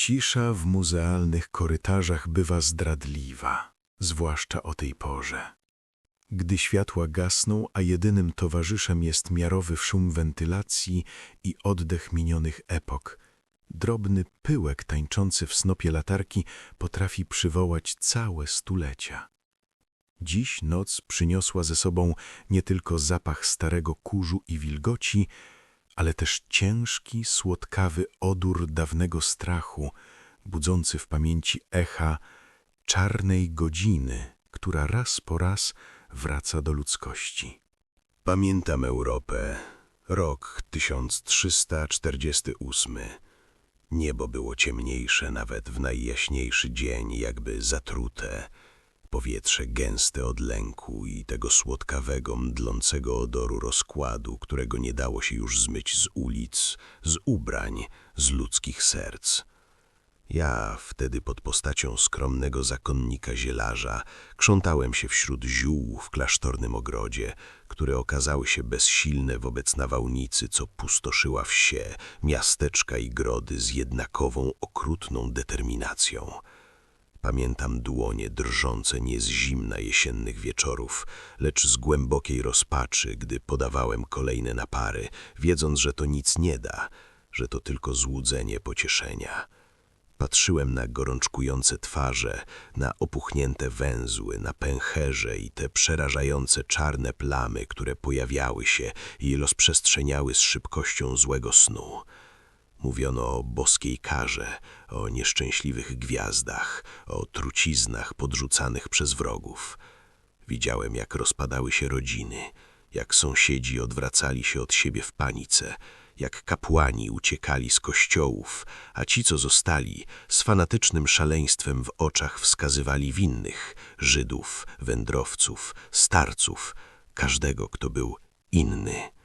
Cisza w muzealnych korytarzach bywa zdradliwa, zwłaszcza o tej porze. Gdy światła gasną, a jedynym towarzyszem jest miarowy szum wentylacji i oddech minionych epok, drobny pyłek tańczący w snopie latarki potrafi przywołać całe stulecia. Dziś noc przyniosła ze sobą nie tylko zapach starego kurzu i wilgoci, ale też ciężki, słodkawy odór dawnego strachu, budzący w pamięci echa czarnej godziny, która raz po raz wraca do ludzkości. Pamiętam Europę. Rok 1348. Niebo było ciemniejsze nawet w najjaśniejszy dzień, jakby zatrute. Powietrze gęste od lęku i tego słodkawego, mdlącego odoru rozkładu, którego nie dało się już zmyć z ulic, z ubrań, z ludzkich serc. Ja wtedy pod postacią skromnego zakonnika zielarza krzątałem się wśród ziół w klasztornym ogrodzie, które okazały się bezsilne wobec nawałnicy, co pustoszyła wsie, miasteczka i grody z jednakową, okrutną determinacją. Pamiętam dłonie drżące nie z zimna jesiennych wieczorów, lecz z głębokiej rozpaczy, gdy podawałem kolejne napary, wiedząc, że to nic nie da, że to tylko złudzenie pocieszenia. Patrzyłem na gorączkujące twarze, na opuchnięte węzły, na pęcherze i te przerażające czarne plamy, które pojawiały się i rozprzestrzeniały z szybkością złego snu. Mówiono o boskiej karze, o nieszczęśliwych gwiazdach, o truciznach podrzucanych przez wrogów. Widziałem, jak rozpadały się rodziny, jak sąsiedzi odwracali się od siebie w panice, jak kapłani uciekali z kościołów, a ci, co zostali, z fanatycznym szaleństwem w oczach wskazywali winnych, Żydów, wędrowców, starców, każdego, kto był inny.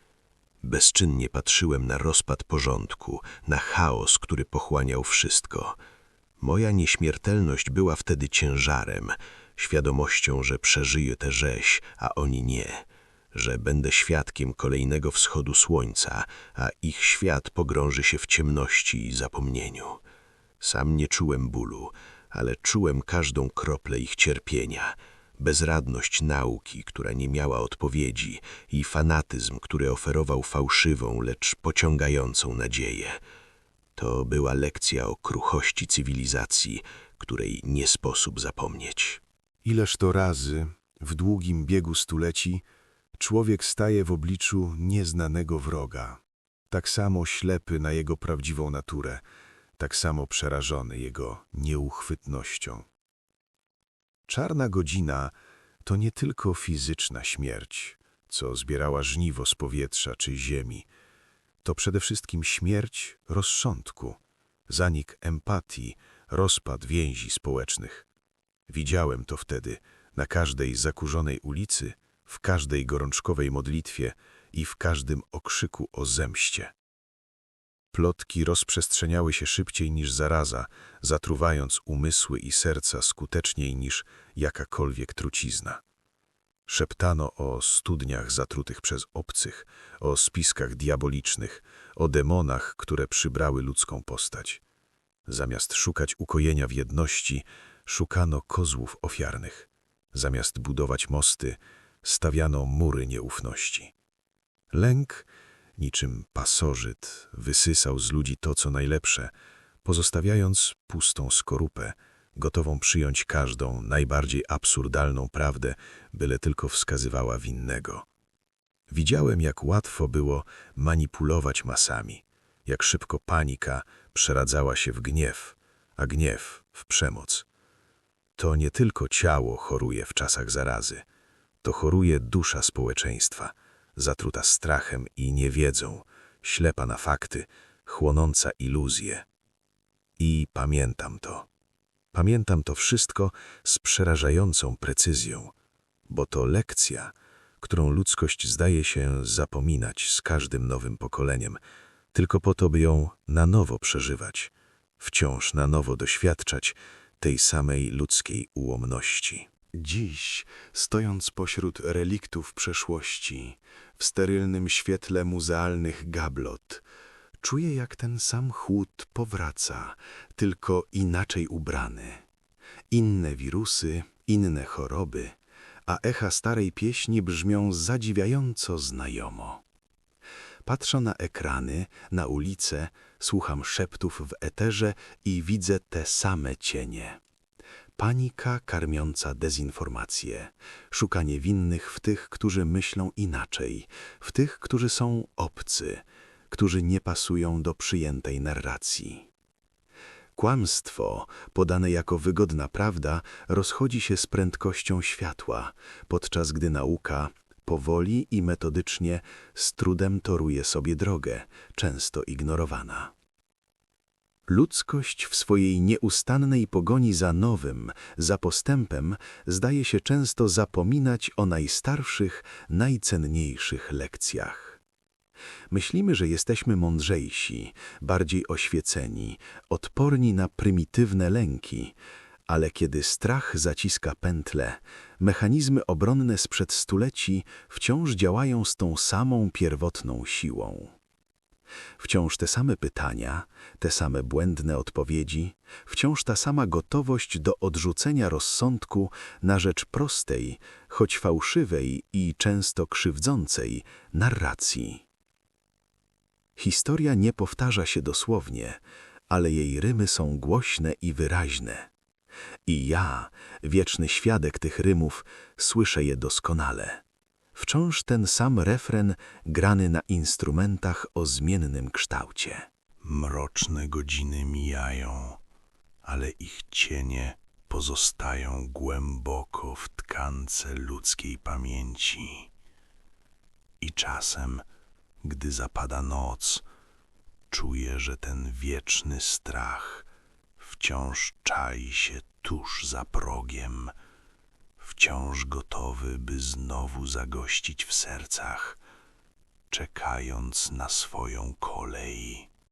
Bezczynnie patrzyłem na rozpad porządku, na chaos, który pochłaniał wszystko. Moja nieśmiertelność była wtedy ciężarem, świadomością, że przeżyję tę rzeź, a oni nie, że będę świadkiem kolejnego wschodu słońca, a ich świat pogrąży się w ciemności i zapomnieniu. Sam nie czułem bólu, ale czułem każdą kroplę ich cierpienia, bezradność nauki, która nie miała odpowiedzi i fanatyzm, który oferował fałszywą, lecz pociągającą nadzieję. To była lekcja o kruchości cywilizacji, której nie sposób zapomnieć. Ileż to razy, w długim biegu stuleci, człowiek staje w obliczu nieznanego wroga, tak samo ślepy na jego prawdziwą naturę, tak samo przerażony jego nieuchwytnością. Czarna godzina to nie tylko fizyczna śmierć, co zbierała żniwo z powietrza czy ziemi. To przede wszystkim śmierć rozsądku, zanik empatii, rozpad więzi społecznych. Widziałem to wtedy na każdej zakurzonej ulicy, w każdej gorączkowej modlitwie i w każdym okrzyku o zemście. Plotki rozprzestrzeniały się szybciej niż zaraza, zatruwając umysły i serca skuteczniej niż jakakolwiek trucizna. Szeptano o studniach zatrutych przez obcych, o spiskach diabolicznych, o demonach, które przybrały ludzką postać. Zamiast szukać ukojenia w jedności, szukano kozłów ofiarnych. Zamiast budować mosty, stawiano mury nieufności. Lęk, niczym pasożyt, wysysał z ludzi to, co najlepsze, pozostawiając pustą skorupę, gotową przyjąć każdą, najbardziej absurdalną prawdę, byle tylko wskazywała winnego. Widziałem, jak łatwo było manipulować masami, jak szybko panika przeradzała się w gniew, a gniew w przemoc. To nie tylko ciało choruje w czasach zarazy, to choruje dusza społeczeństwa, zatruta strachem i niewiedzą, ślepa na fakty, chłonąca iluzje. I pamiętam to. Pamiętam to wszystko z przerażającą precyzją, bo to lekcja, którą ludzkość zdaje się zapominać z każdym nowym pokoleniem, tylko po to, by ją na nowo przeżywać, wciąż na nowo doświadczać tej samej ludzkiej ułomności. Dziś, stojąc pośród reliktów przeszłości, w sterylnym świetle muzealnych gablot, Czuję, jak ten sam chłód powraca, tylko inaczej ubrany. Inne wirusy, inne choroby, a echa starej pieśni brzmią zadziwiająco znajomo. Patrzę na ekrany, na ulice, słucham szeptów w eterze i widzę te same cienie. Panika karmiąca dezinformację, szukanie winnych w tych, którzy myślą inaczej, w tych, którzy są obcy, którzy nie pasują do przyjętej narracji. Kłamstwo, podane jako wygodna prawda, rozchodzi się z prędkością światła, podczas gdy nauka powoli i metodycznie z trudem toruje sobie drogę, często ignorowana. Ludzkość w swojej nieustannej pogoni za nowym, za postępem, zdaje się często zapominać o najstarszych, najcenniejszych lekcjach. Myślimy, że jesteśmy mądrzejsi, bardziej oświeceni, odporni na prymitywne lęki, ale kiedy strach zaciska pętle, mechanizmy obronne sprzed stuleci wciąż działają z tą samą pierwotną siłą. Wciąż te same pytania, te same błędne odpowiedzi, wciąż ta sama gotowość do odrzucenia rozsądku na rzecz prostej, choć fałszywej i często krzywdzącej narracji. Historia nie powtarza się dosłownie, ale jej rymy są głośne i wyraźne. I ja, wieczny świadek tych rymów, słyszę je doskonale. Wciąż ten sam refren grany na instrumentach o zmiennym kształcie. Mroczne godziny mijają, ale ich cienie pozostają głęboko w tkance ludzkiej pamięci. I czasem, gdy zapada noc, czuję, że ten wieczny strach wciąż czai się tuż za progiem, wciąż gotowy, by znowu zagościć w sercach, czekając na swoją kolej.